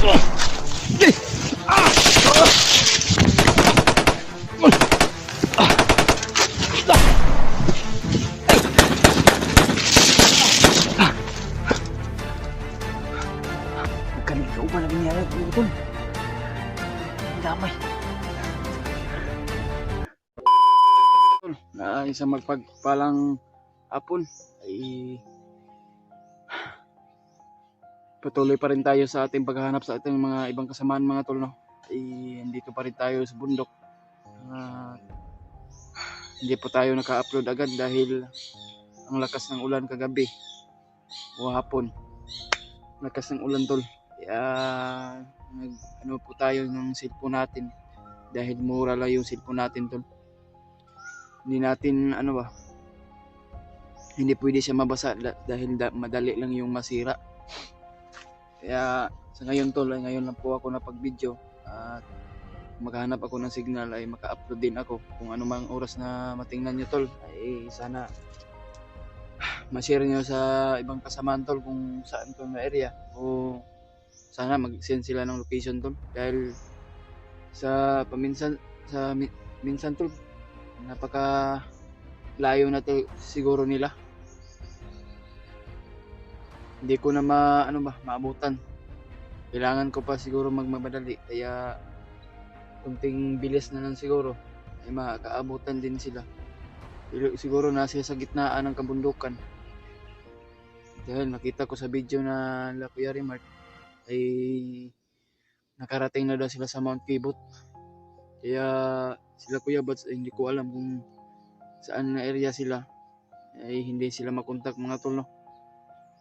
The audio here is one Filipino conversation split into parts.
Ikaw pa na nangyari tol. Damay. Tol, na isang magpagpalang hapon ay patuloy pa rin tayo sa ating paghahanap sa ating mga ibang kasamaan mga tol, no? Ay andito pa rin tayo sa bundok. Hindi po tayo naka-upload agad dahil ang lakas ng ulan kagabi o hapon. Lakas ng ulan tol. Kaya ano po tayo ng cellphone natin dahil mura lang yung cellphone natin tol. Hindi natin hindi pwede siya mabasa dahil madali lang yung masira. Kaya sa ngayon tol, ngayon lang po ako napag-video at maghanap ako ng signal ay maka-upload din ako. Kung ano mang oras na matingnan nyo tol ay sana ma-share nyo sa ibang kasamaan tol kung saan tol na area, o sana mag-send sila ng location tol dahil minsan tol napaka layo na to siguro nila, hindi ko na maabutan. Kailangan ko pa siguro magmamadali, kaya kunting bilis na lang siguro ay makaabutan din sila. Siguro nasa sa gitnaan ng kabundukan dahil nakita ko sa video na la Kuya Rimart ay nakarating na daw sila sa Mount Kibot. Kaya sila Kuya Bats ay hindi ko alam kung saan na area sila, ay hindi sila makontak mga tol, no?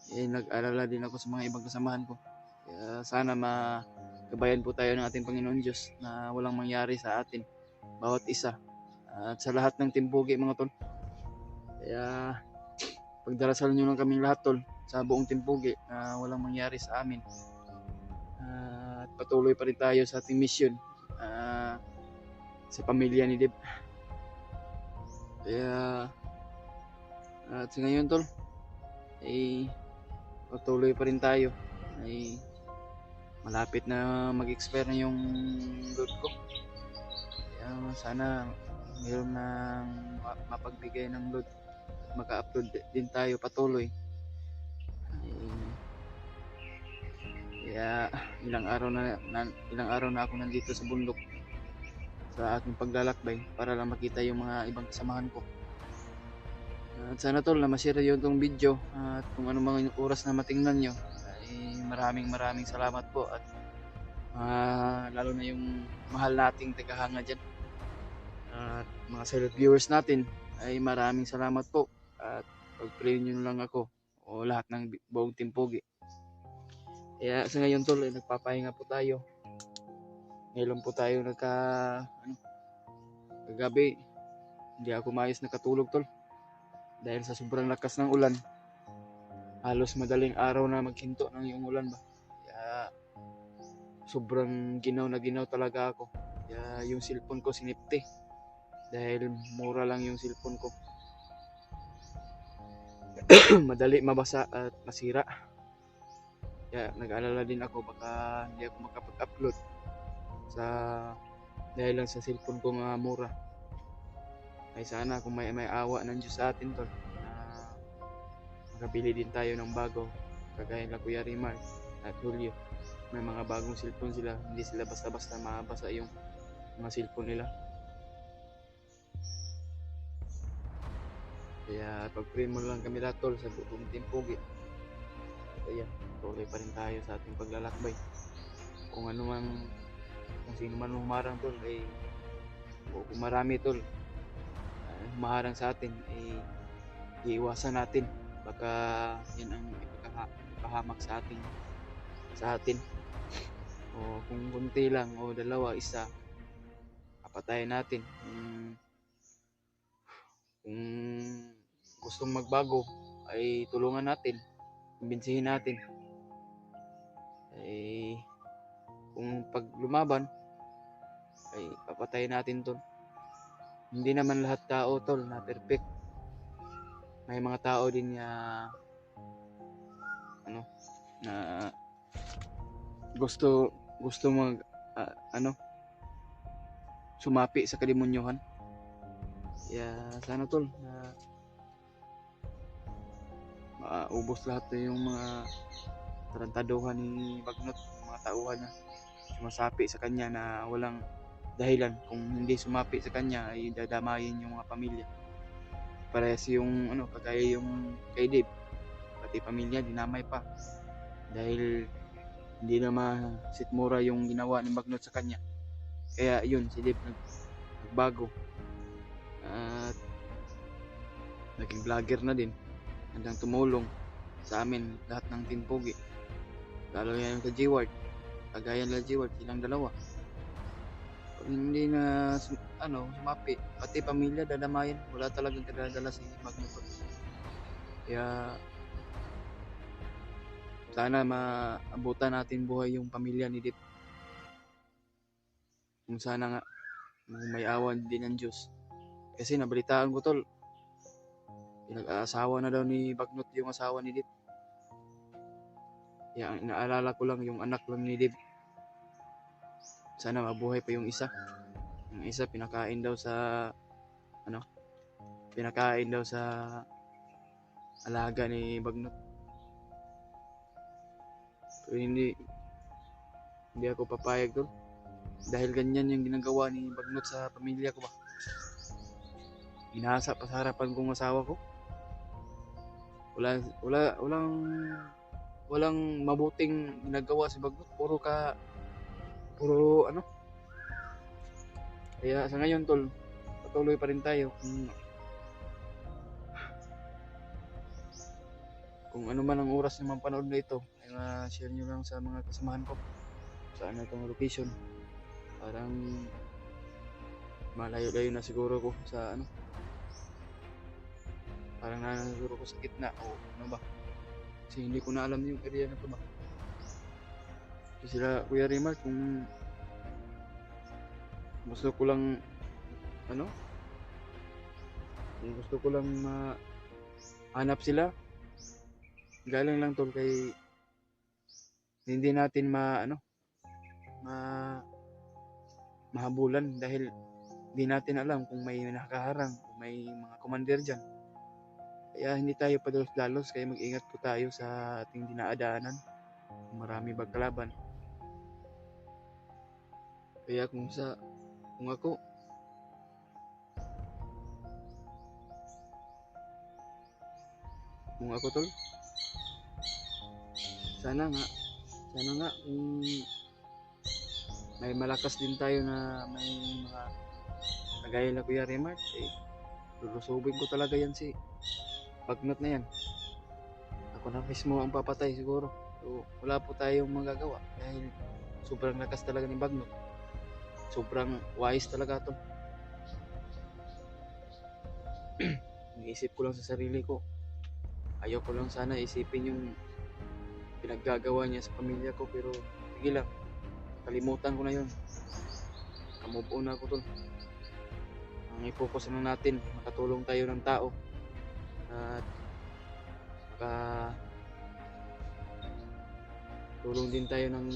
Nag-alala din ako sa mga ibang kasamahan ko. Kaya sana magabayan po tayo ng ating Panginoon Diyos na walang mangyari sa atin bawat isa at sa lahat ng timpugi mga tol. Kaya pagdarasal nyo lang kaming lahat tol sa buong timpugi na walang mangyari sa amin, at patuloy pa rin tayo sa ating mission sa pamilya ni Deb. Kaya at sa ngayon tol ay patuloy pa rin tayo, ay malapit na mag-expire na yung load ko. Kaya sana mayroon nang mapagbigay ng load at maka-upload din tayo patuloy. Kaya ilang araw na ako nandito sa bundok sa aking paglalakbay para lang makita yung mga ibang kasamahan ko. At sana tol na ma-share yung itong video, at kung ano mga oras na matingnan nyo ay maraming salamat po, at lalo na yung mahal nating tagahanga dyan at mga silent viewers natin ay maraming salamat po, at pag-pray nyo lang ako o lahat ng buong timpogi. Kaya sa ngayon tol ay nagpapahinga po tayo. Ngayon po tayo kagabi hindi ako maayos nakatulog tol dahil sa sobrang lakas ng ulan. Halos madaling araw na maghinto ng yung ulan ba. Kaya sobrang ginaw talaga ako. Kaya yung cellphone ko sinipte dahil mura lang yung cellphone ko. Madali mabasa at masira. Kaya nag-alala din ako baka hindi ako makapag-upload dahil lang sa cellphone ko nga mura. Ay sana kung may awa ng Diyos sa atin tol na makabili din tayo ng bago, kagaya ng Kuya Rimar at Julio. May mga bagong cellphone sila, hindi sila basta-basta mabasa yung mga cellphone nila. Kaya pag-pray mo lang kami lahat tol sa buong timpogi. Ayan, tuloy pa rin tayo sa ating paglalakbay. Kung sino man humarang tol ay kung marami tol humaharang sa atin ay iiwasan natin, baka yan ang ipahamak sa atin, o kung kunti lang o dalawa isa papatayin natin. Kung gustong magbago ay tulungan natin, kumbinsihin natin. Ay kung pag lumaban ay papatayin natin tol. Hindi naman lahat tao tol na perfect. May mga tao din na gusto mag ano, sumapi sa kalimunyohan. Kaya sana tol na maubos lahat na yung mga tarantaduhan ni Bagnot, yung mga tauhan niya sumasapi sa kanya na walang dahilan. Kung hindi sumapi sa kanya ay dadamayin yung mga pamilya. Parehas yung ano, kagaya yung kay Dave, pati pamilya dinamay pa dahil hindi na masitmura yung ginawa ni Bagnot sa kanya. Kaya yun, si Dave nagbago at naging vlogger na din, handang tumulong sa amin lahat ng Team Pogi, lalo yan yung kay G-Ward, kagaya nila G-Ward, silang dalawa. Pag hindi na sumapi, pati pamilya dadamayan, wala talagang kadadala si Bagnot. Kaya sana maabutan natin buhay yung pamilya ni Dip. Kung sana nga may awan din ng Diyos. Kasi nabalitaan ko tol, pinag-aasawa na daw ni Bagnot yung asawa ni Dip. Kaya ang inaalala ko lang yung anak lang ni Dip. Sana mabuhay pa yung isa. Yung isa pinakain daw sa alaga ni Bagnot. So hindi ako papayag tol. Dahil ganyan yung ginagawa ni Bagnot sa pamilya ko ba. Inasa pa sa harapan kong asawa ko. Walang mabuting ginagawa si Bagnot. Puro ano. Kaya sa ngayon tol, patuloy pa rin tayo kung ano man ang oras ng panood na ito, ay share nyo lang sa mga kasamahan ko saan itong location. Parang malayo-layo na siguro ko sa parang siguro ko sa gitna o ano ba, kasi hindi ko na alam yung area na ito ba. Kasi sila Kuya Rimar, kung gusto ko lang hanap sila, galing lang tol kay hindi natin mahabulan dahil hindi natin alam kung may nakaharang, kung may mga commander dyan. Kaya hindi tayo padalos-dalos, kaya mag-ingat po tayo sa ating dinadaanan. Marami bang kalaban. Kaya kung ako tol, sana nga kung may malakas din tayo na may mga kagaya na Kuya Remart, lulusubin ko talaga yan si Bagnot na yan. Ako na mismo ang papatay siguro. So wala po tayong magagawa dahil sobrang lakas talaga ni Bagnot. Sobrang wise talaga to. Naisip ko lang sa sarili ko, ayaw ko lang sana isipin yung pinaggagawa niya sa pamilya ko, pero sige lang, kalimutan ko na yun. Move on na ako tol. Ang i-focus na natin, makatulong tayo ng tao at tulong din tayo ng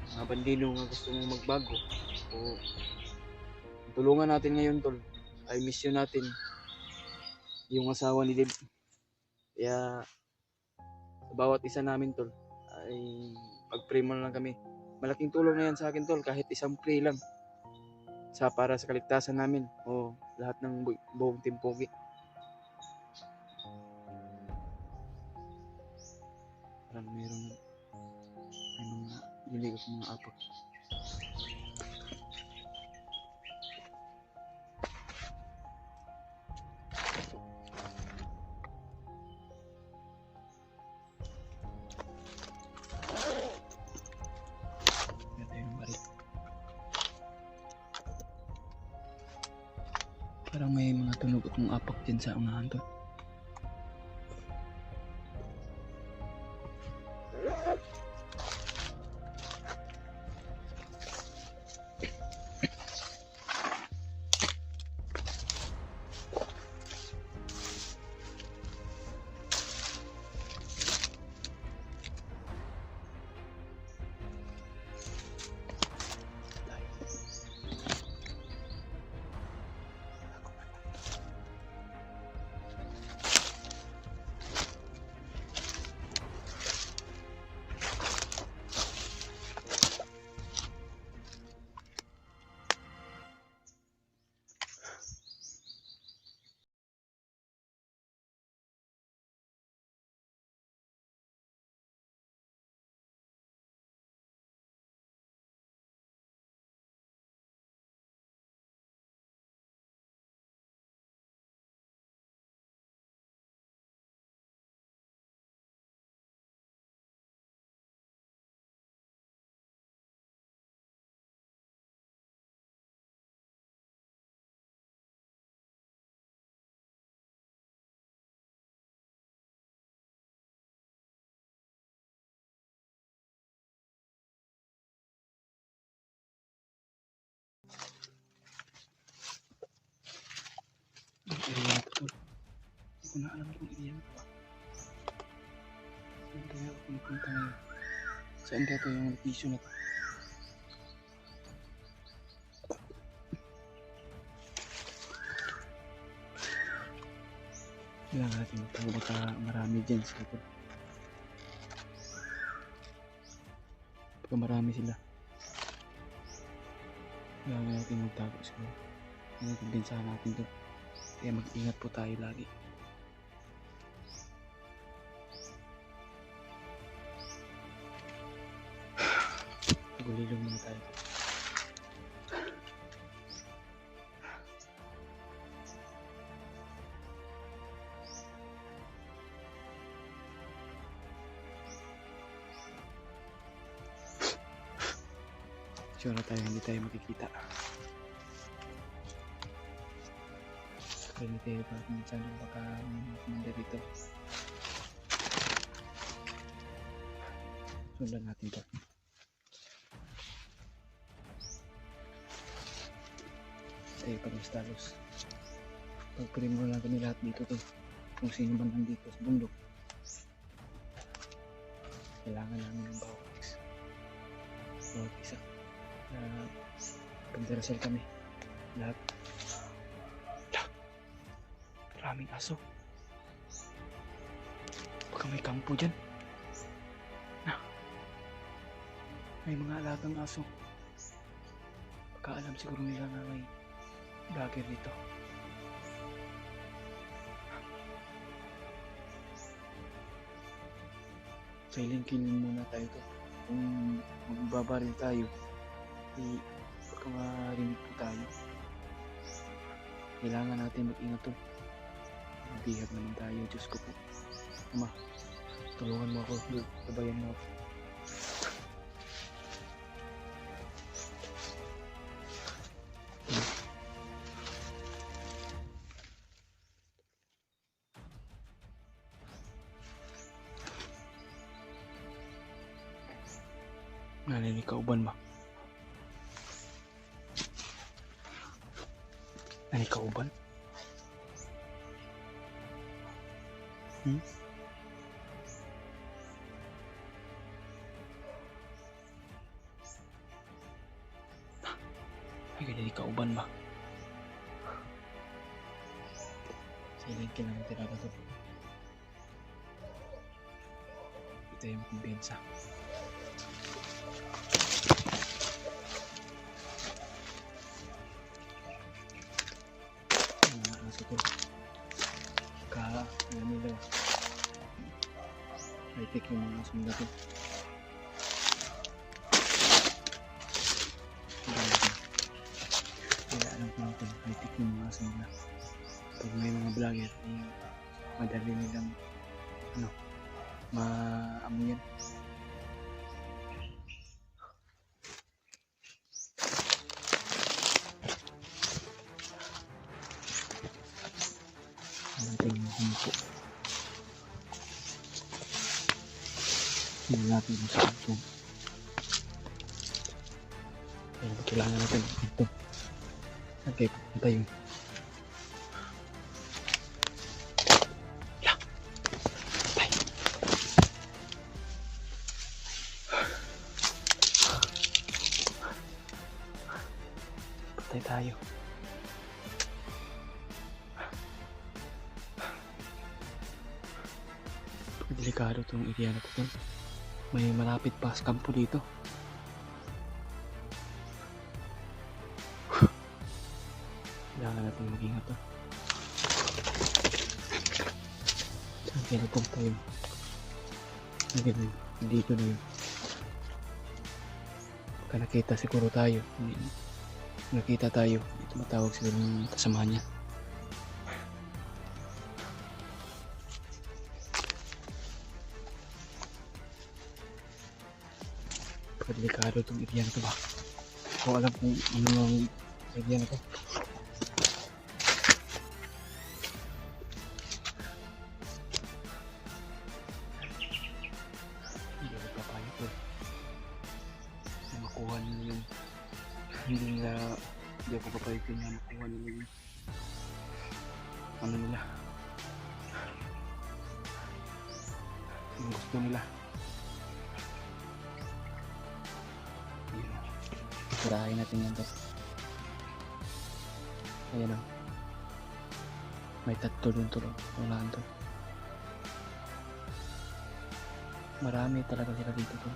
mga bandino na gusto mong magbago. O tulungan natin ngayon tol. I miss you natin yung asawa ni Dave. Kaya sa bawat isa namin tol ay pag-pray mo lang kami. Malaking tulong na yan sa akin tol, kahit isang pray lang para sa kaligtasan namin o lahat ng buong Team Pogi. Parang meron dinig ako mga apak. Parang may mga tunog akong apak dyan sa unahan to. ko na alam kung iyan ko. Saan kaya ako napunta ngayon? Saan kaya ito yung location na to? Kailangan natin magtago, baka marami dyan sa likod. Baka marami sila. Kailangan natin magtago siguro. Kailangan kumpensahan natin to. Kaya mag-ingat po tayo lagi. Gulilong muna tayo. Sure tayo hindi tayo makikita. Kaya hindi tayo pa minsan baka manda dito. Sundan natin to. Tayo pag-stalos. Pagpirin mo lang kami lahat dito to. Kung sino man nandito sa bundok. Kailangan namin ng bawat isa. Bawat isa. Pagdarasal kami. Lahat. Maraming aso. Baka may kampo dyan. May mga alagang aso. Baka alam siguro nila na may vlogger dito. Silent killing muna tayo to. Kung magbabaril tayo, baka marinig po tayo. Kailangan natin mag-ingat to. Magbihag naman tayo. Diyos ko po. Ama, tulungan mo ako. Sabayan mo ako. Narinig ka uban ba? Narinig ka uban? Ay, ganyan ka uban ba? Silent ka lang talaga to. Ito yung kumpensa. Ito alam nila high-tech yung mga asong natin. Kaya alam ko natin high-tech yung mga asong na pag may mga vlogger madali nilang maamoy yan. Natin yung humuko. Hindi natin yung sakit. Kaya kailangan natin ito. Okay, pupunta yung patay. Patay tayo. Delikado itong area na ito. May malapit pa sa kampo dito. Kailangan natin mag-ingat to. Saan kaya napunta yun? Dito na yun. Pagka nakita siguro tayo. Nakita tayo. Ito matawag siguro ng kasama niya. Delikado itong area na ito ba? Ko alam kung ano ang area na ito. Hindi ako papayo ko na makuha nila yung hindi ako papayo ko na makuha nila yung ano nila Yung gusto nila. Sirahin natin yan to. Ayan o. May tatlo dun to. Unahan to. Marami talaga sila dito to.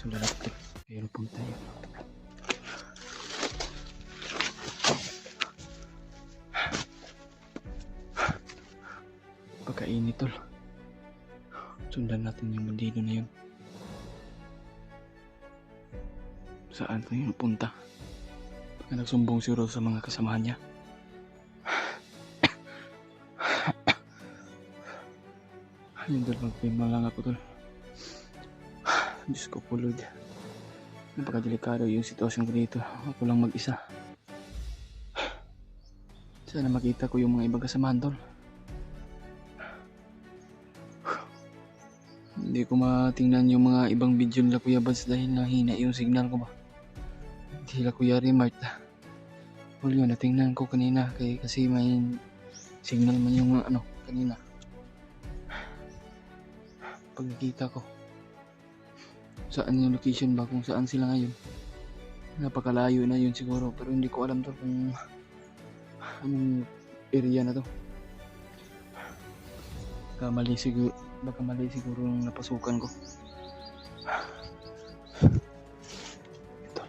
So lalapit. Ayun po tayo. Pagkainit tol. Sundan natin yung bandido na yun. Saan pa yun punta? Pagka nagsumbong siguro sa mga kasamahan niya. Ayun tol, magpima lang ako tol. Diyos ko po Lord. Napakadelikado yung sitwasyon ko dito. Ako lang mag-isa. Sana makita ko yung mga ibang kasamahan tol. Hindi ko matingnan yung mga ibang video nila Kuya Bads dahil nahina yung signal ko ba. Sila Kuya Remart. Well yun, natingnan ko kanina kasi may signal man yung kanina. Pag nakita ko saan yung location ba, kung saan sila ngayon. Napakalayo na yun siguro pero hindi ko alam to kung anong area na to. Baka mali siguro yung napasukan ko. Ito.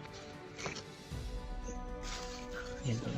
Ayan to.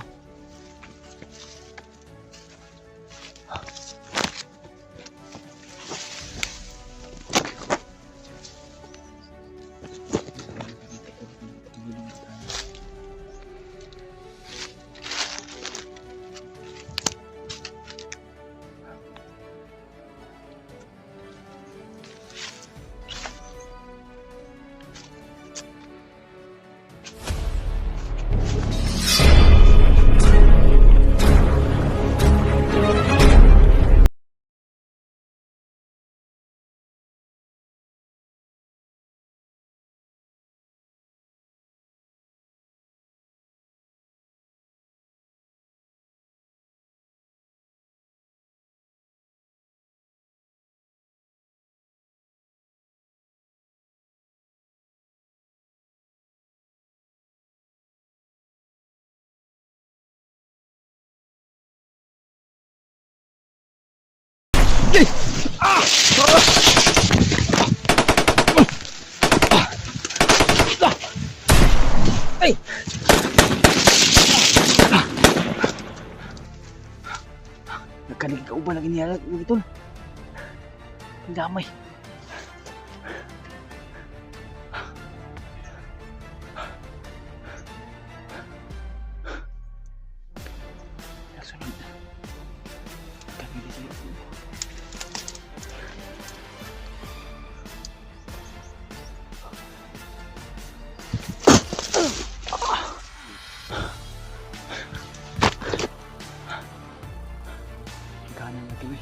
Ay! Nagkanig ka ba na ginihalat ito? Ang damay. Nasunod na. Nagkanig siya. Kanan lagi weh.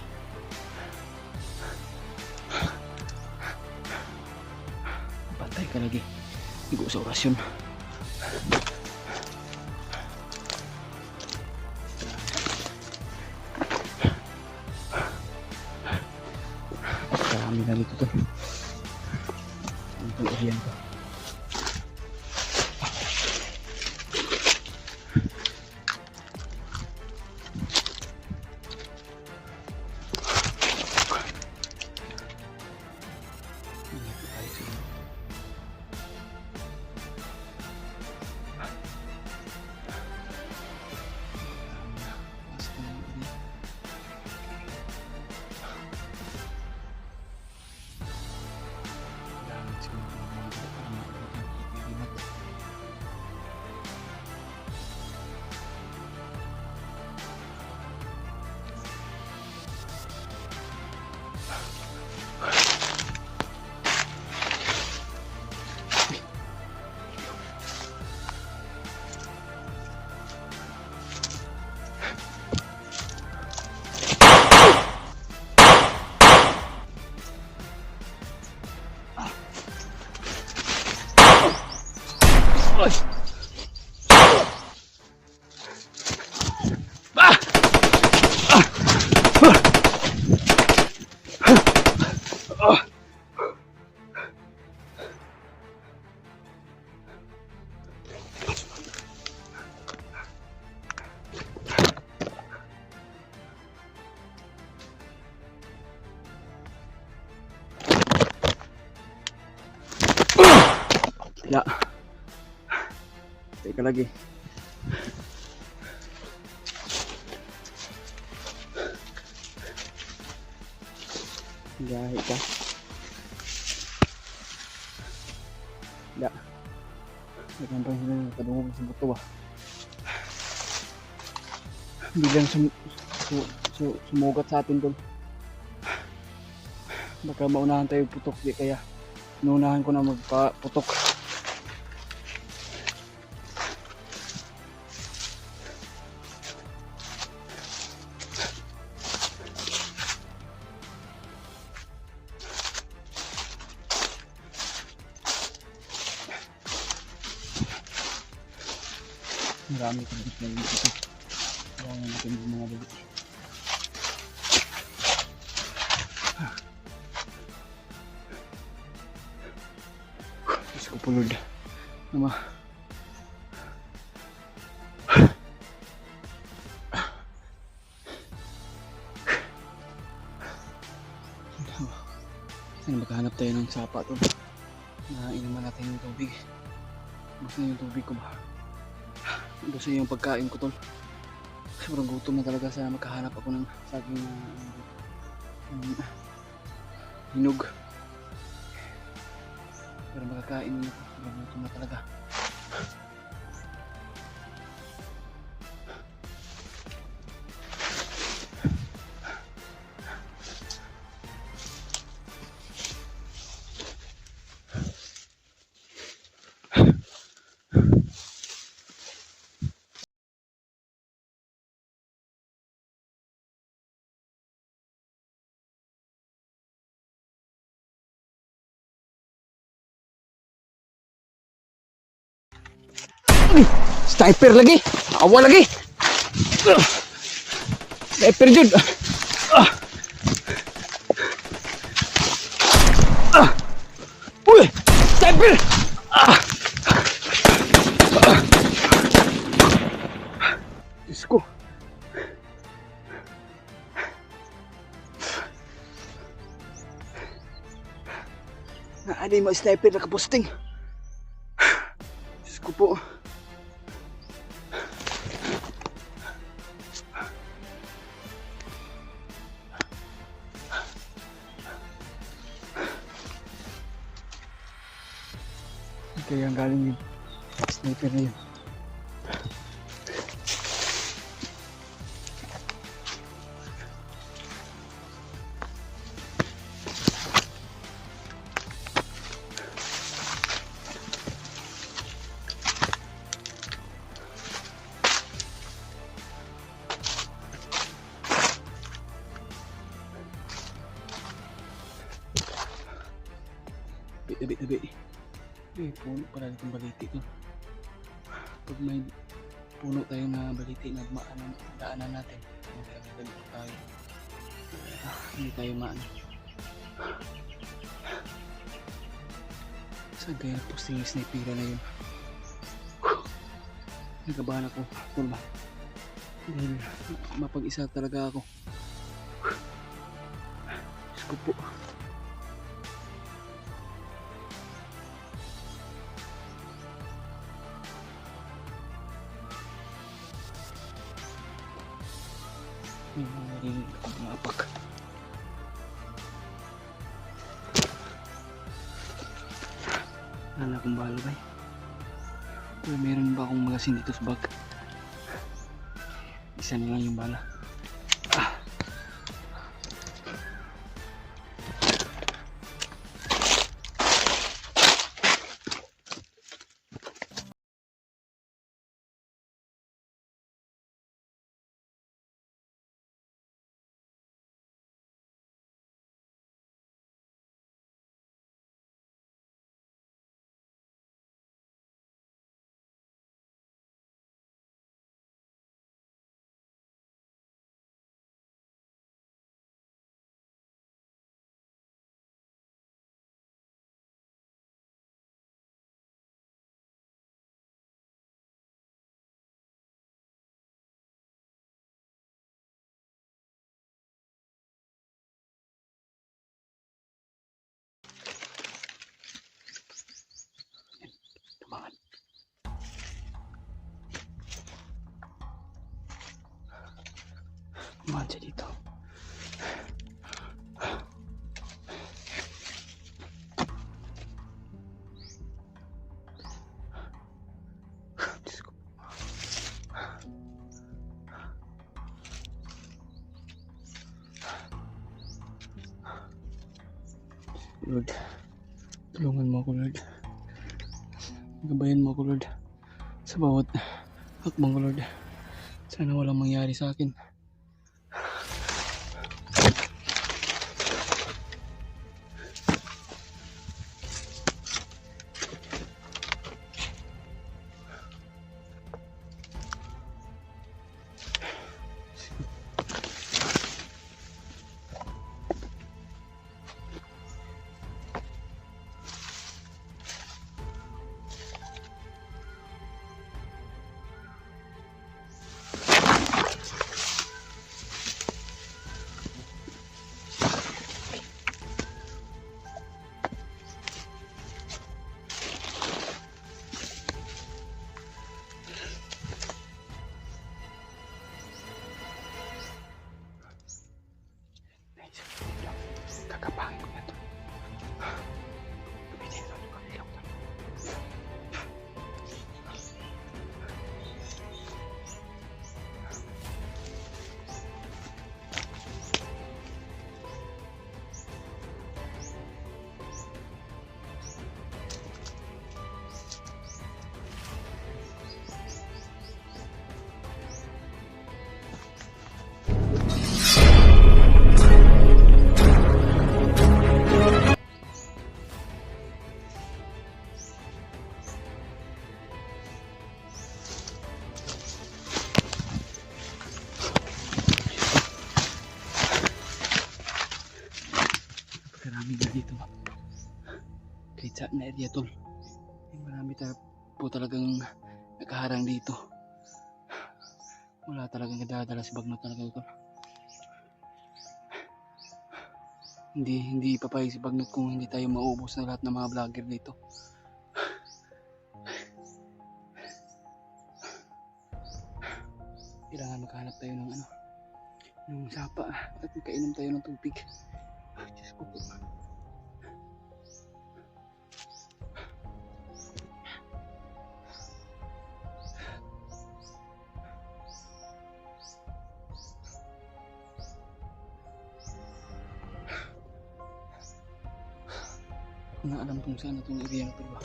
Patay ka lagi. Hindi ko sa orasyon. Marami na dito to. Ito area ko. Ah! Ya. Teka lagi. Gahi ka. Ya. Nagkanta sila ng kadungog sa buto ba. Biglang sumugat sa atin tol. Baka maunahan tayo putok di kaya inuunahan ko na magpaputok. Marami kong gusto na dito. Kaya natin yung mga balik. Diyos ko po Lord. Nama. Sana maghahanap tayo ng sapa to. Na inuman natin yung tubig. Gusto na yung tubig ko ba? Gusto yung pagkain ko tol. Sobrang gutom na talaga sa makahanap ako ng saging hinog. Pero makakain nyo ako. Sobrang gutom na talaga. Sniper lagi. Awal lagi. Sniper jud. Uy, sniper. Diyos ko. Naaday mo sniper nakaposting. Diyos ko po. Kaya ang galing yung sniper na yun. Tabi. Puno pala itong baliti ko. Pag may puno tayo na baliti na daanan natin, tayo. Hindi tayo maano. Saan kaya posting yung snipera na yun? Nagabahan ako. Tulba. Dahil mapag-isa talaga ako. Diyos ko po. May mga narinig akong maapak. Wala akong balo ba? Meron ba akong magasin dito sa bag? Isa na lang yung bala. siya dito. Diyos ko. Lord, tulungan mo ako, Lord. Gabayan mo ako, Lord, sa bawat hakbang ko, Lord. Sana walang mangyari sa akin. Kakapangin ko na ito. Pagbitin ito, pagbitin ito. Marami na dito. Kahit saan na area, tol. Marami po talagang nakaharang dito. Wala talagang nadadala si Bagnot talaga, tol. Hindi papayag si Bagnot kung hindi tayo maubos na lahat ng mga vlogger dito. Kailangan makahanap tayo ng ng sapa at makainom tayo ng tubig. Diyos ko po. Kung na alam kung saan itong area na ito ba.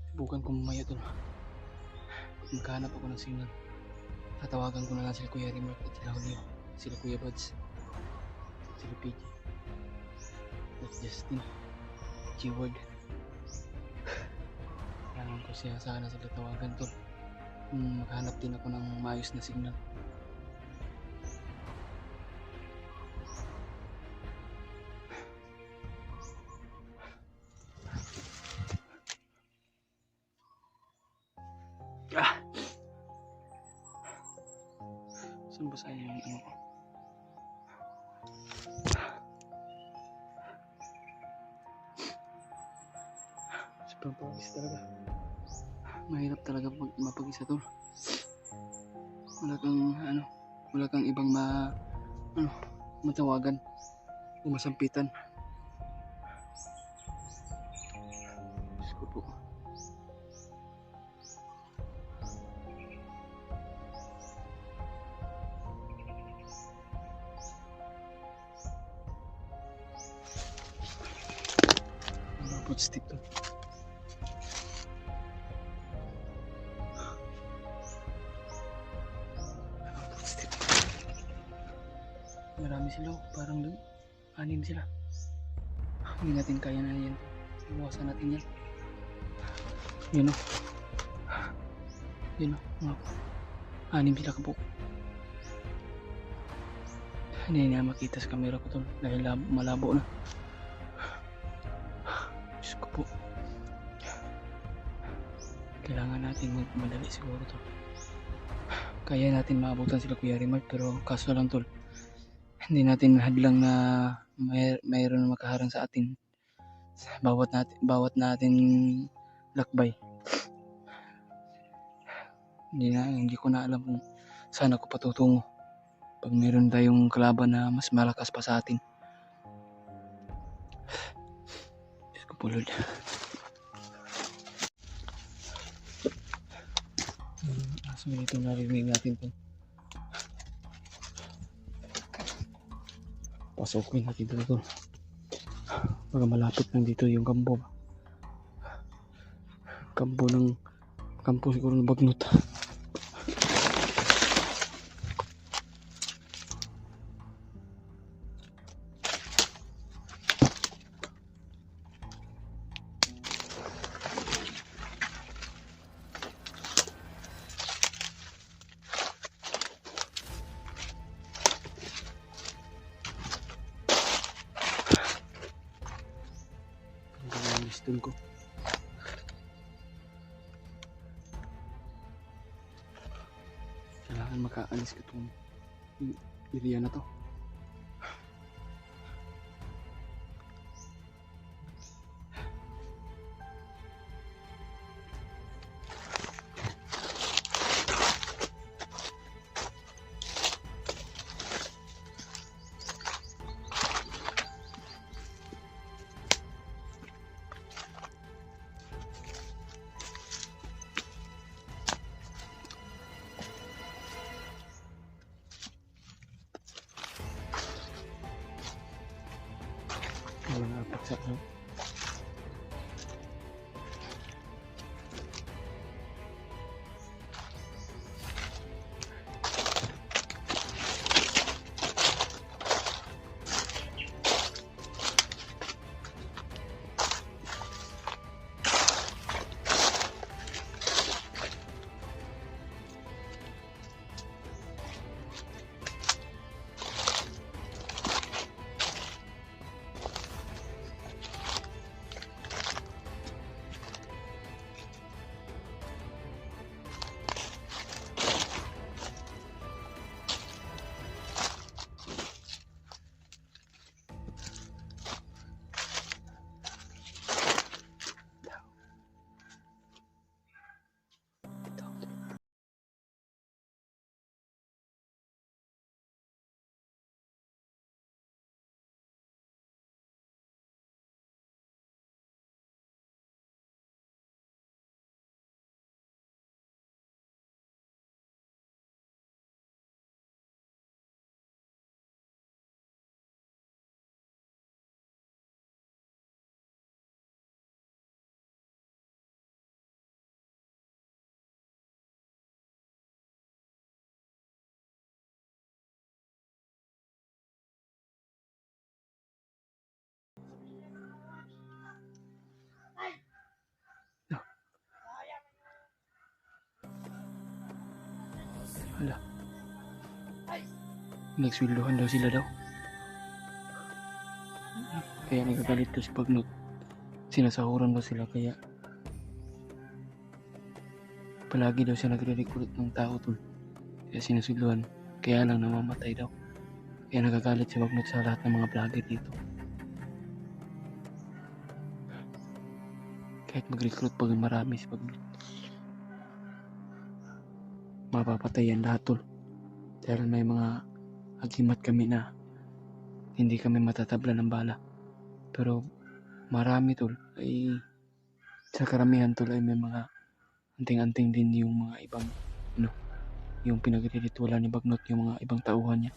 Subukan ko mamaya ito. Maghanap ako ng signal. Tatawagan ko na lang sila Kuya Remark at sila Julio, sila Kuya Buds, sila PJ, at Justin, G-Word. Kailangan ko siya sana sila tawagan, tol. Maghanap din ako ng maayos na signal. Saan ba sa'yo yung ko? Sobrang pawis talaga. Mahirap talaga mapag-isa, tol. Wala kang ibang matawagan o masampitan. Diyos ko po. Footstep to. Footstep. Marami sila, parang 6 sila. Hindi natin kaya na yan. Iwasan natin yan. Yun o. Yun o. 6 sila kabuk. Hindi na makita sa camera ko to dahil malabo na. Diyos ko po. Kailangan natin magmadali siguro to. Kaya natin maabutan sila Kuya Remark, pero kaso lang tol, hindi natin hadlang na mayroon makaharang sa atin bawat natin lakbay. Hindi ko na alam kung saan ako patutungo pag meron tayong kalaban na mas malakas pa sa atin. Diyos ko po Lord. So ito narinig natin to. Pasukin natin ito. Baga malapit lang dito yung kampo. Kampo siguro ng bagnot. Ang ko. Kailangan makaalis ko itong area na to. Wala na paksa. Hala. Nagswildohan daw sila daw. Kaya nagagalit daw si Bagnot. Sinasahuran daw sila kaya palagi daw siya nagre-recruit ng tao tol. Kaya sinuswildohan. Kaya lang namamatay daw. Kaya nagagalit si Bagnot sa lahat ng mga vlogger dito. Kahit mag-recruit pag marami si Bagnot, mapapatayan lahat tol. Dahil may mga agimat kami na hindi kami matatabla ng bala. Pero marami tol ay sa karamihan tol ay may mga anting-anting din yung mga ibang yung pinagre-ritualan ni Bagnot, yung mga ibang tauhan niya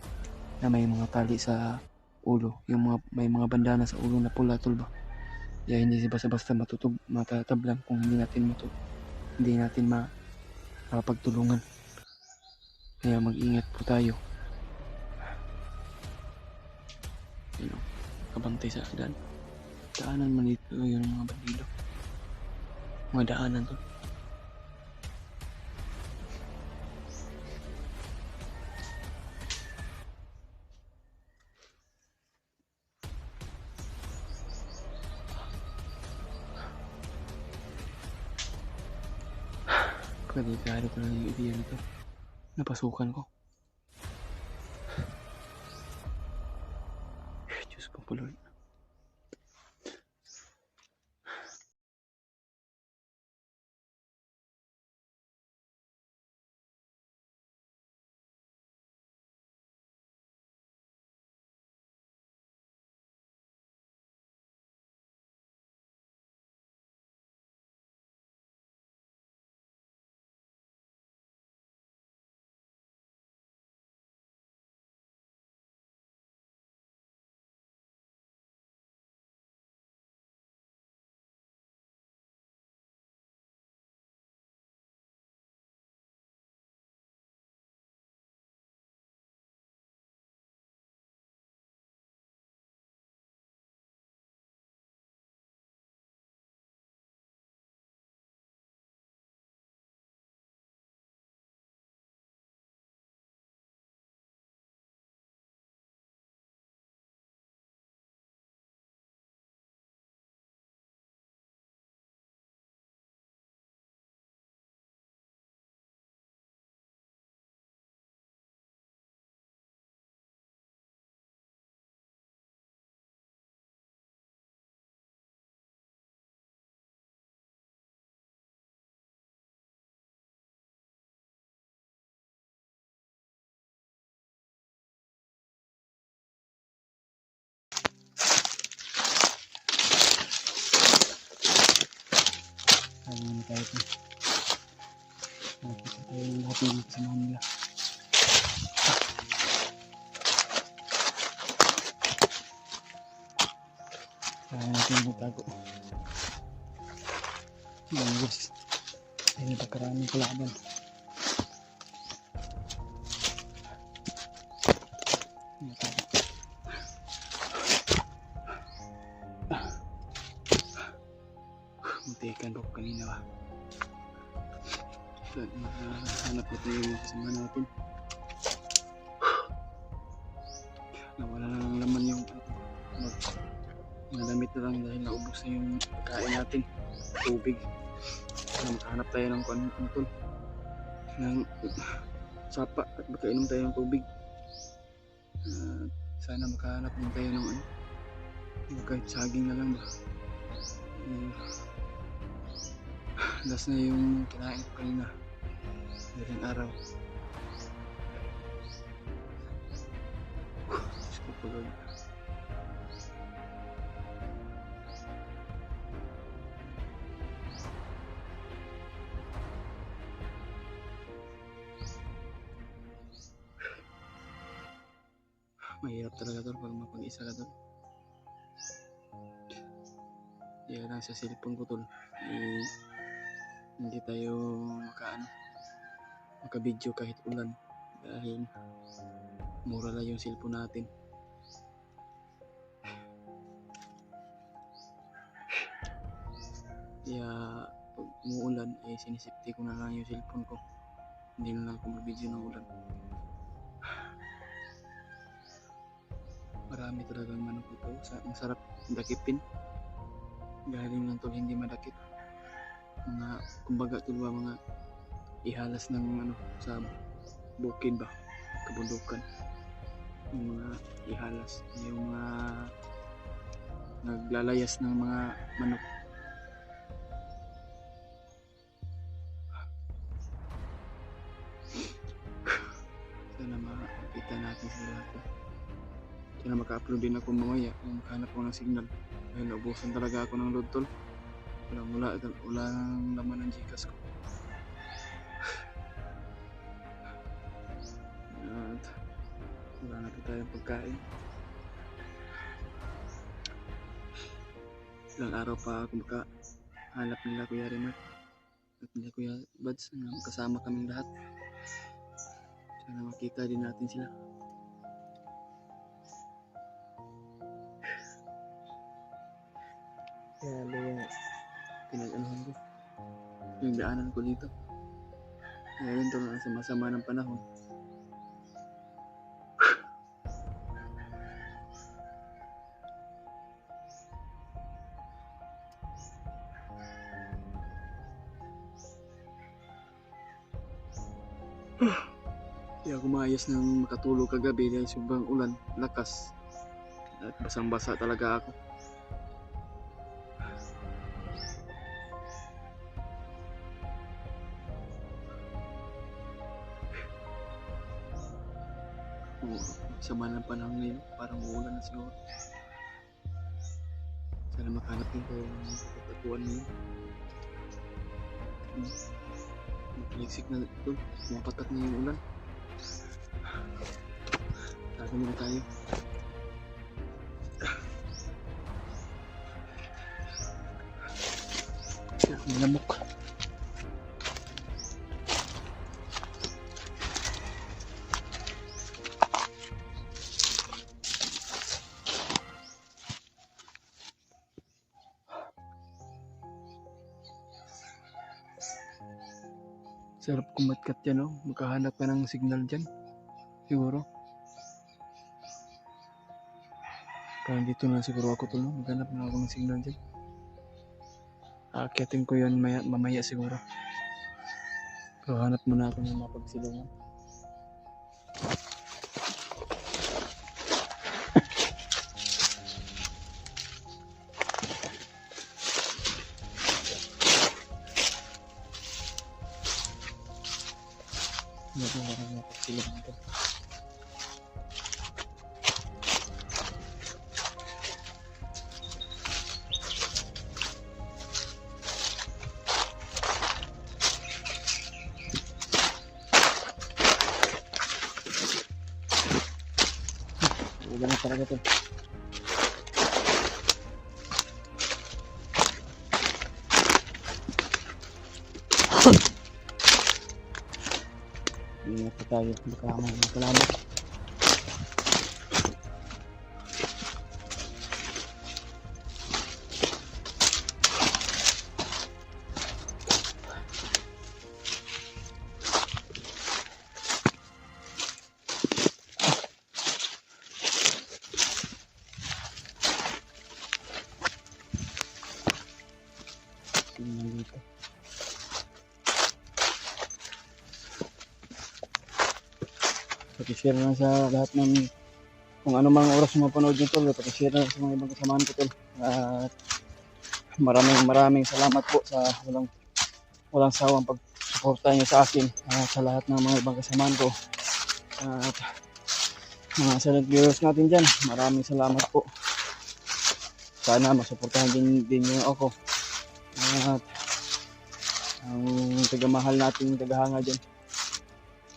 na may mga tali sa ulo, yung mga may mga bandana sa ulo na pula tol ba. Kaya hindi basta-basta matatablan kung hindi natin mapagtulungan. Kaya mag-ingat po tayo. Kabantay sa daanan man dito yung mga bandido. Mga daanan to. Delikado ko lang yung ideya nito. Napasukan ko. Diyos ko po Lord. Sabi na tayo ito. Nakita tayo yung lahat ng kasamahan nila. Kaya natin magtago. Bangos. Ay napakaraming kalaban. Muntikan ko kanina ba. So, hanap ko tayo yung kasama natin. Nawala na ng laman yung nadamit na lang dahil naubos na yung pagkain natin. Tubig. Makahanap tayo ng kanutol. Ng sapa at makainom tayo ng tubig. Sana makahanap din tayo ng kahit saging na lang ba. Last na yung kinain ko kanina. Daling araw. Diyos ko po Lord. Mahirap talaga to pag mapag-isa ka to. Kaya lang sa cellphone ko tol. Hindi tayo maka-video kahit ulan dahil mura lang yung cellphone natin. Kaya pag umuulan ay sinisipti ko na lang yung cellphone ko. Hindi na lang ako mag-video ng ulan. Marami talagang manok ito. Ang sarap dakipin. Galing lang tol hindi madakip. Mga kumbaga ito ba mga ihalas ng sa bukid ba, kabundukan, yung mga ihalas, yung mga naglalayas ng mga manok. Sana makita natin sila ito. Sana maka-upload din ako mamaya kung makahanap ko ng signal dahil naubusan talaga ako ng load tol. Wala nang laman ng Gcash ko. At wala na po tayong pagkain. Ilang araw pa ako makahanap nila Kuya Rimar at nila Kuya Buds na kasama kaming lahat. Sana makita din natin sila. Kaya yung pinag-anuhan ko yung daanan ko dito. Ngayon ito na sa masama ng panahon. Kaya ako maayos nang makatulog kagabi dahil sobrang ulan, lakas at basang-basa talaga ako. Sama ng panahon ngayon, parang uulan na siguro. Sana makahanap din ko yung pagkatuan ngayon. Magliksik na ito, mapatak na yung ulan. Tago muna tayo. Malamok. Sarap kumatkat yan, no? Makahanap ka ng signal dyan. Siguro. Parang dito na siguro ako to, no? Maghanap na ako ng signal dyan. Aakyatin ko yan mamaya siguro. Pero hanap muna ako ng mapagsilungan. Hindi ko parang mapagsilungan ito. Ulan na talaga to. Ingat po tayo. Baka may salamat. Dito. Pakishare na sa lahat ng kung ano mang oras mo mapanood nyo tol. Pakishare na sa mga ibang kasamahan ko tol. At maraming salamat po sa walang sawang pagsuporta nyo sa akin sa lahat ng mga ibang kasamahan ko. At mga silent viewers natin dyan, maraming salamat po. Sana masuportahan din nyo ako. At ang tagamahal natin, tagahanga dyan.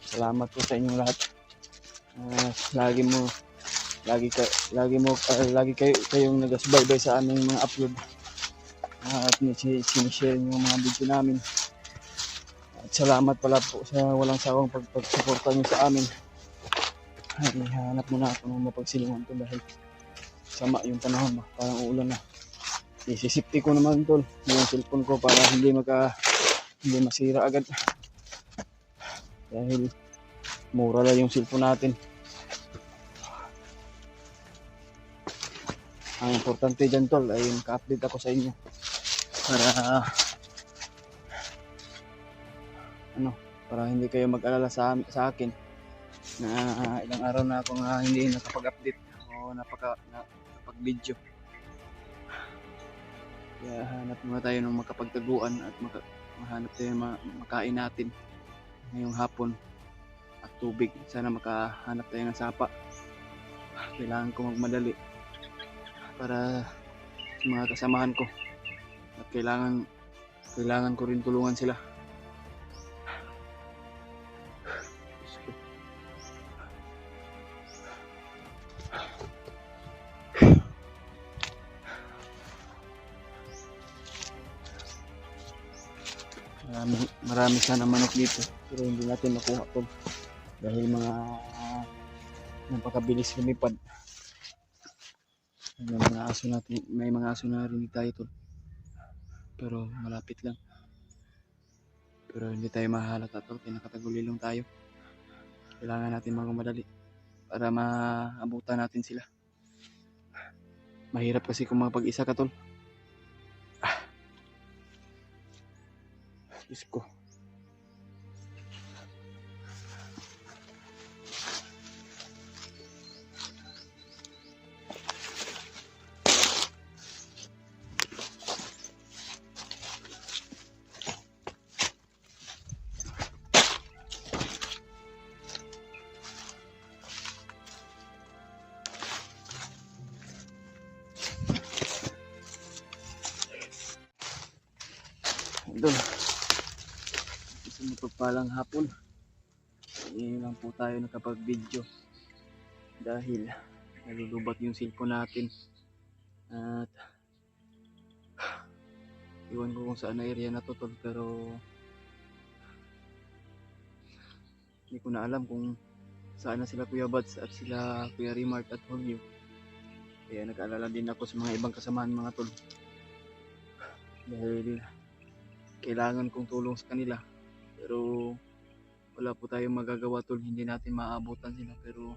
Salamat po sa inyong lahat. Lagi kayong nagasubaybay sa aming mga upload. At sinishare yung mga video namin. At salamat pala po sa walang sawang pagsuporta nyo sa amin. Ay, hanap muna ako ng mapagsilingan to dahil sama yung panahon ba, parang uulan na. Isisipti ko naman tol yung cellphone ko para hindi masira agad dahil mura lang yung cellphone natin. Ang importante dyan tol ay maka-update ako sa inyo para hindi kayo mag-alala sa akin na ilang araw na akong hindi nakapag-update o nakapag-video. Kaya hanap muna tayo ng makapagtaguan at mahanap tayo makain natin ngayong hapon at tubig. Sana makahanap tayo ng sapa. Kailangan ko magmadali para sa mga kasamahan ko at kailangan ko rin tulungan sila. Marami sana manok dito pero hindi natin makuha tol dahil napakabilis lumipad. May mga aso na rin tayo tol pero malapit lang, pero hindi tayo mahalata tol, kinakatagulilong tayo. Kailangan natin magmadali para maabutan natin sila. Mahirap kasi kung mapag-isa ka tol. Diyos ko. Doon. Isang mapagpalang hapon. Ngayon lang po tayo nakapag-video dahil nalulubat yung cellphone natin at iwan ko kung saan na area na to tol, pero hindi ko na alam kung saan na sila Kuya Bads at sila Kuya Rimart at Julio. Kaya nag-alala din ako sa mga ibang kasamahan mga tol dahil kailangan kong tulong sa kanila pero wala po tayong magagawa tol, hindi natin maabutan sila, pero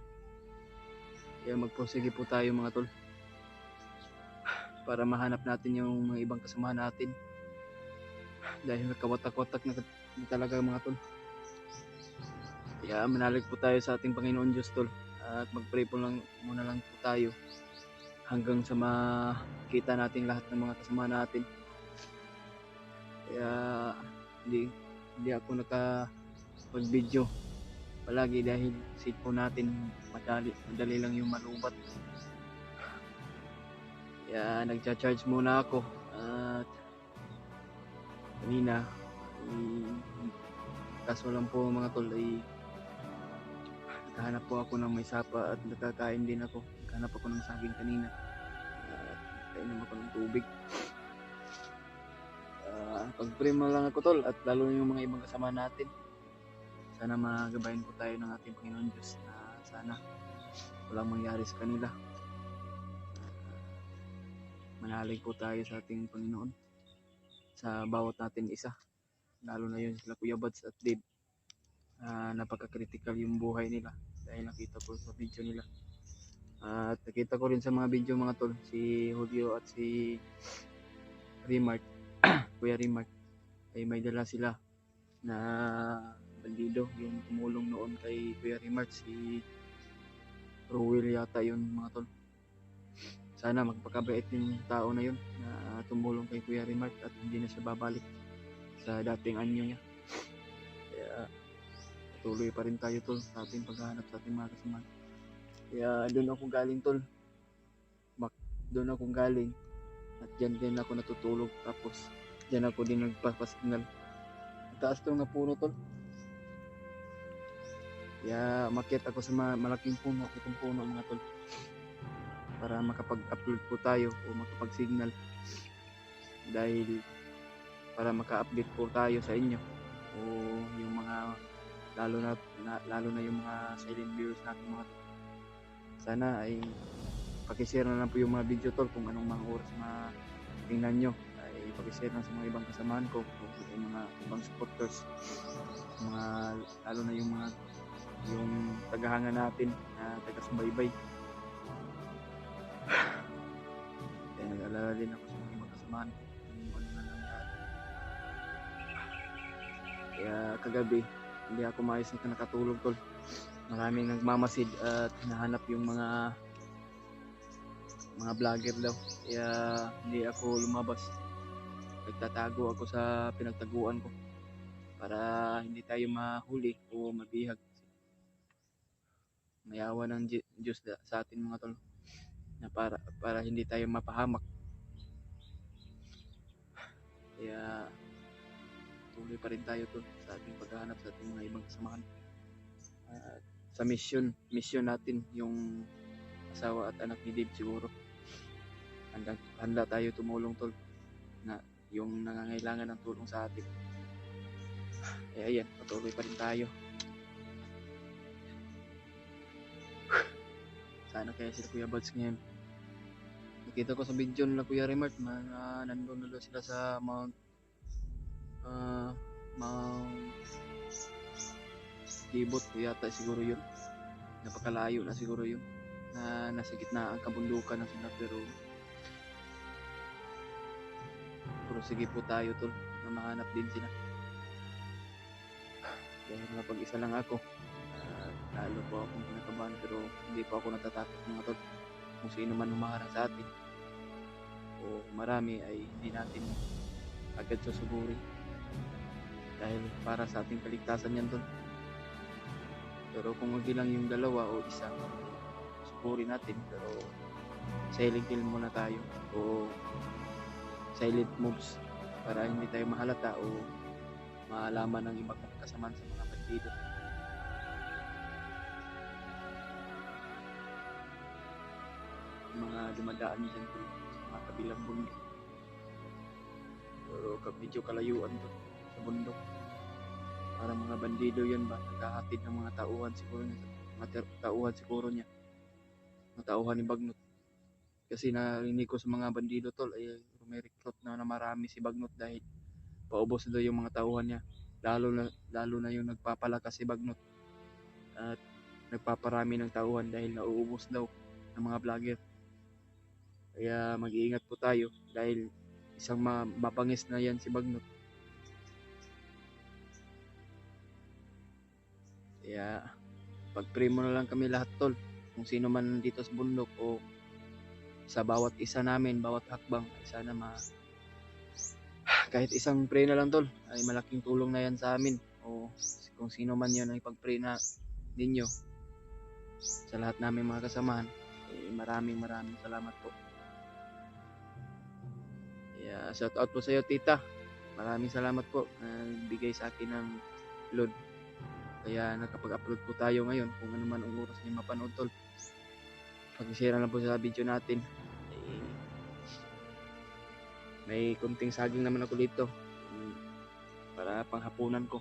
kaya magprosige po tayo mga tol para mahanap natin yung mga ibang kasamahan natin dahil nagkawatak-watak na talaga mga tol. Kaya manalig po tayo sa ating Panginoon Diyos tol at magpray po lang muna lang po tayo hanggang sa makita natin lahat ng mga kasamahan natin. Kaya hindi ako nakapag-video palagi dahil cellphone natin madali lang yung malubat. Kaya nagcha-charge muna ako at kanina kaso lang po mga tol ay naghahanap po ako ng may sapa at nakakain din ako. Naghahanap ako ng saging kanina at kainom ako ng tubig. Pag-pray mo lang ako tol, at lalo na yung mga ibang kasama natin. Sana magabayan po tayo ng ating Panginoon Diyos na sana walang mangyari sa kanila. Manalig po tayo sa ating Panginoon sa bawat natin isa, lalo na yun sila Kuya Buds at Dave. Napaka-critical yung buhay nila dahil nakita ko sa video nila. At nakita ko rin sa mga video mga tol, si Julio at si Remark, Kuya Remark, ay may dala sila na bandido, yung tumulong noon kay Kuya Remark, si Rowell yata yun mga tol. Sana magpakabait yung tao na yun na tumulong kay Kuya Remark at hindi na siya babalik sa dating anyo niya. Kaya tuloy pa rin tayo tol sa ating paghahanap sa ating mga kasama. Kaya doon ako galing tol, doon ako galing at dyan din ako natutulog, tapos dyan ako din nagpapasignal. Taas tol na puno tol, kaya umakyat ako sa malaking puno, itong puno mga tol, para makapag-upload po tayo o makapag-signal, dahil para maka-update po tayo sa inyo o yung mga lalo na yung mga silent viewers natin mga tol. Sana ay pakishare na lang po yung mga video tol, kung anong mga oras tingnan nyo, ay pakishare na sa mga ibang kasamahan ko o yung mga ibang supporters, mga lalo na yung mga tagahanga natin na taga-subaybay. Kaya nag-alala din ako sa mga ibang kasamahan ko kung ano na nangyari. Kaya kagabi hindi ako maayos na nakatulog tol. Maraming nagmamasid at hinahanap yung mga vlogger daw, kaya hindi ako lumabas. Nagtatago ako sa pinagtaguan ko para hindi tayo mahuli o mabihag. Mayawa ng Diyos sa atin mga tol, na para hindi tayo mapahamak. Kaya tuloy pa rin tayo tol sa ating paghahanap sa ating mga ibang kasamahan. Sa mission natin, yung asawa at anak ni Dave siguro, handa tayo tumulong tol, na yung nangangailangan ng tulong sa atin. Ayan, patuloy pa rin tayo. Sana kaya sila Kuya Buds ngayon. Nakita ko sa video nila Kuya Remark na nandun na sila sa Mount Kibot yata siguro yun. Napakalayo na siguro yun, na nasa gitna ang kabundukan na sila, pero sige po tayo tol na mahanap din sila. Dahil napag-isa lang ako, lalo po akong kinakabahan, pero hindi po ako natatakot mga tol. Kung sino man humaharang sa atin o marami ay hindi natin agad susugurin, dahil para sa ating kaligtasan yan tol. Pero kung hindi lang yung dalawa o isa, sugurin natin, pero silent kill muna tayo o silent moves para hindi tayo mahalata o maalaman ng ibang kasamaan sa mga bandido. Mga dumadaan dyan po sa mga kabilang bundok, pero medyo kalayuan to sa bundok. Para mga bandido yun ba, naghahatid ng mga tauhan siguro niya, mga tauhan ni Bagnot. Kasi narinig ko sa mga bandido tol ay rumerecruit na marami si Bagnot dahil paubos daw yung mga tauhan niya, lalo na yung nagpapalakas si Bagnot at nagpaparami ng tauhan dahil nauubos daw ng mga vlogger. Kaya mag-iingat po tayo dahil isang mapangis na yan si Bagnot. Kaya pag-pray mo na lang kami lahat tol, kung sino man dito sa bundok o sa bawat isa namin, bawat hakbang, ay sana kahit isang pray na lang tol, ay malaking tulong na yan sa amin, o kung sino man yun ay pag-pray na ninyo sa lahat namin mga kasamahan. Maraming salamat po. Kaya shout out po sa iyo tita, maraming salamat po na bigay sa akin ng load Kaya nakapag-upload po tayo ngayon kung ano man ang oras niyo mapanood tol. Pag-share lang po sa video natin. May kunting saging naman ako dito para panghapunan ko.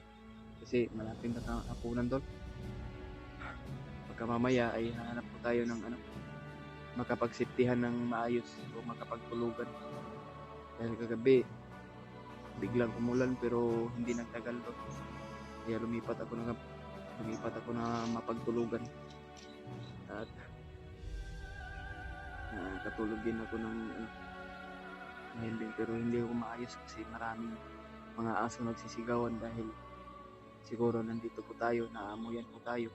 Kasi malapit na hapunan tol. Pagka mamaya ay hahanap po tayo ng makapagsiptihan ng maayos o makapagtulugan. Dahil kagabi biglang umulan pero hindi nagtagal to. Kaya lumipat ako na mapagtulugan. At katulog din ako ng mahimbing pero hindi ako maayos kasi maraming mga aso nagsisigawan dahil siguro nandito po tayo, naamuyan po tayo.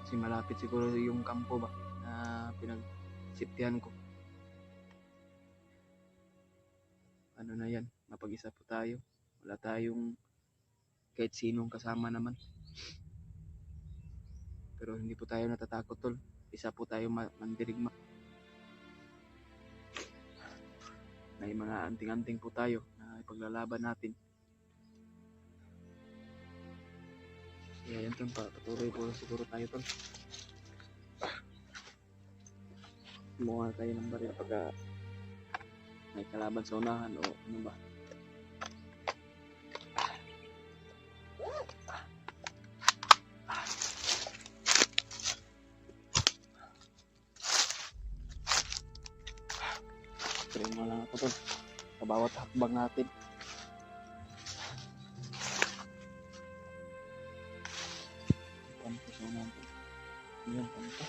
Kasi malapit siguro yung kampo ba na pinagsiptihan ko. Ano na yan, mapag-isa po tayo. Wala tayong kahit sinong kasama naman. Pero hindi po tayo natatakot tol. Isa po tayo mandirigma. May mga anting-anting po tayo na ipaglalaban natin. Kaya yan tol, patuloy po siguro tayo tol. Kumuha tayo ng baril pagka may kalaban sa unahan o ano ba. Try mo lang ako tol sa bawat hakbang natin. Kampo sa unahan tol. Yan, kampo.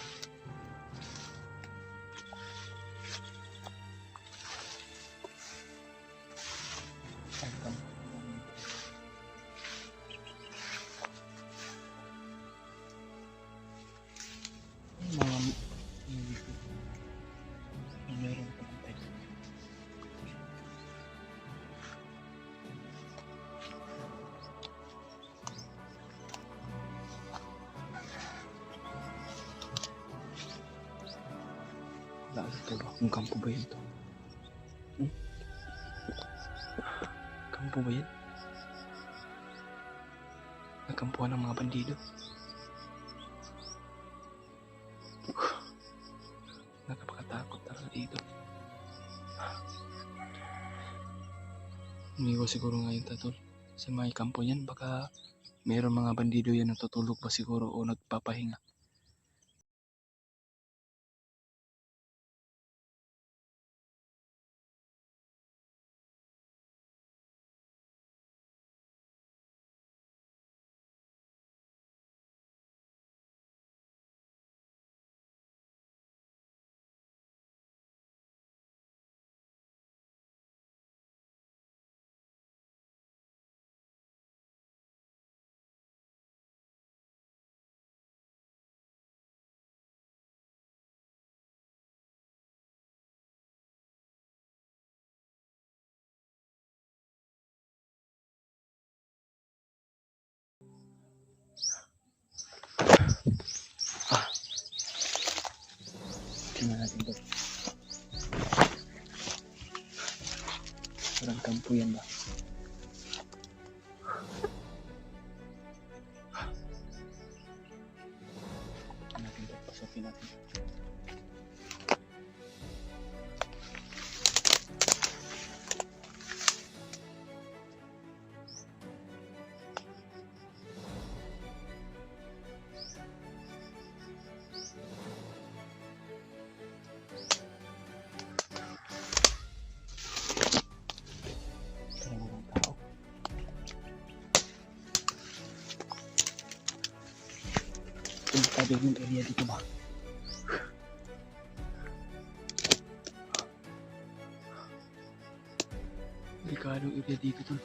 Kung kampo ba yun to? Kampo ba yan? Nagkampuhan ng mga bandido. Nakapakatakot talaga dito. Umiwas siguro ngayon tatol. Sa may kampo yan baka mayroong mga bandido yan natutulog pa siguro o nagpapahinga. Tingnan natin to. Parang kampo yan ba? Natin to, pasokin natin. Delikado yung area dito ba? Delikado yung area dito tol.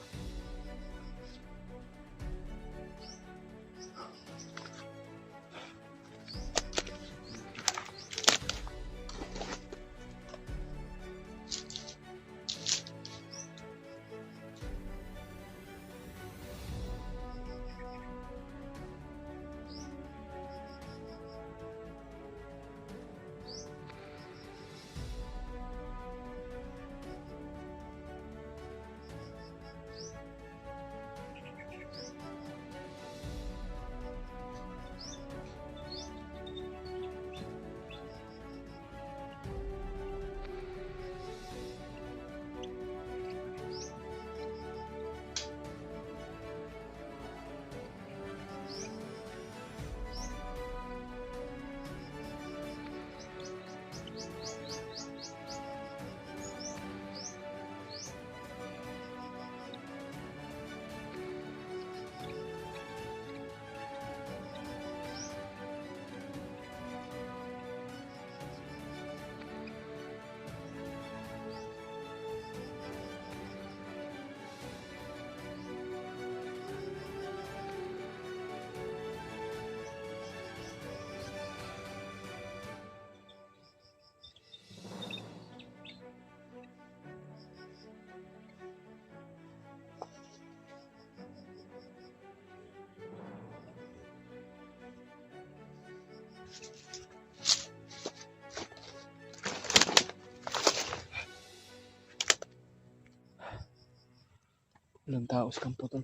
Walang tao sa kampo tol.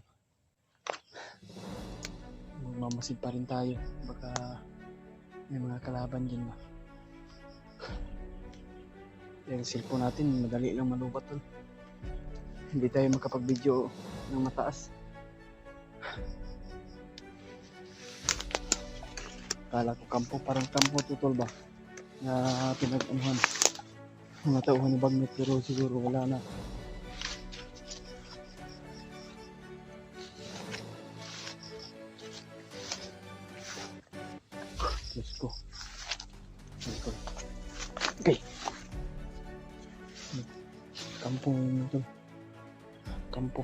Magmamasid pa rin tayo. Baka may mga kalaban dyan ba. Yung cellphone natin, madali lang malubat tol. Hindi tayo makapag-video ng mataas. Kala ko kampo, parang kampo tutol ba? Na pinag-anuhan. Mga tauhan ni Bagnet pero siguro wala na. Let's go. Let's go. Okay. Kampo yun tol. Kampo.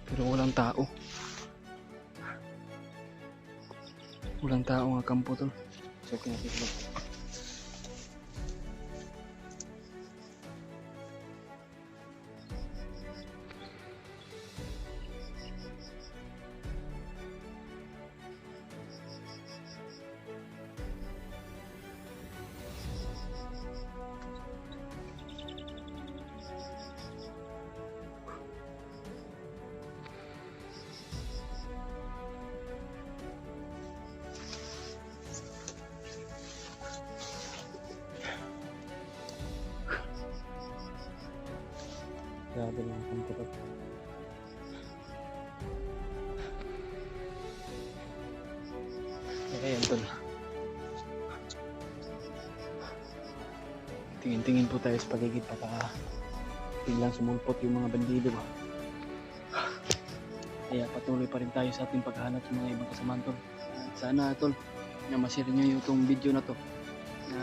Pero walang tao. Walang tao nga kampo tol. Check natin ito. Grabe lang kampo tol. Ayan tol. Tingin-tingin po tayo sa paligid baka biglang sumulpot yung mga bandido ba. Kaya patuloy pa rin tayo sa ating paghahanap ng mga ibang kasamaan tol. At sana tol na ma-share nyo yung video na to na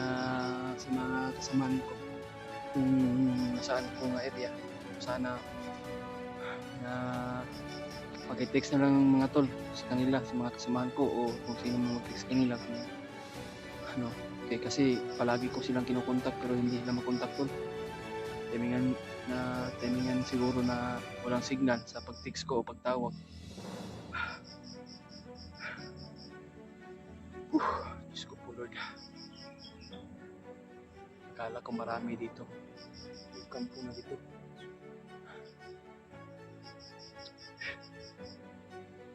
sa mga kasamaan ko kung nasaan po nga area. Sana na mag-text na lang ng mga tol sa kanila, sa mga kasamahan ko o kung sino mag-text kanila kung ano. Okay, kasi palagi ko silang kinukontak pero hindi sila makontak tol. Timingan siguro na walang signal sa pag-text ko o pagtawag. Diyos ko po Lord. Akala ko marami dito. Yung kampo na dito.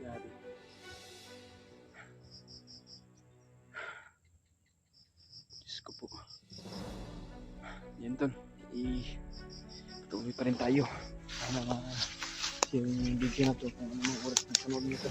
Grabe. Diyos ko po. Yan tol. Patuloy pa rin tayo. Sana yung video na to kung ano mga oras na sunod nito.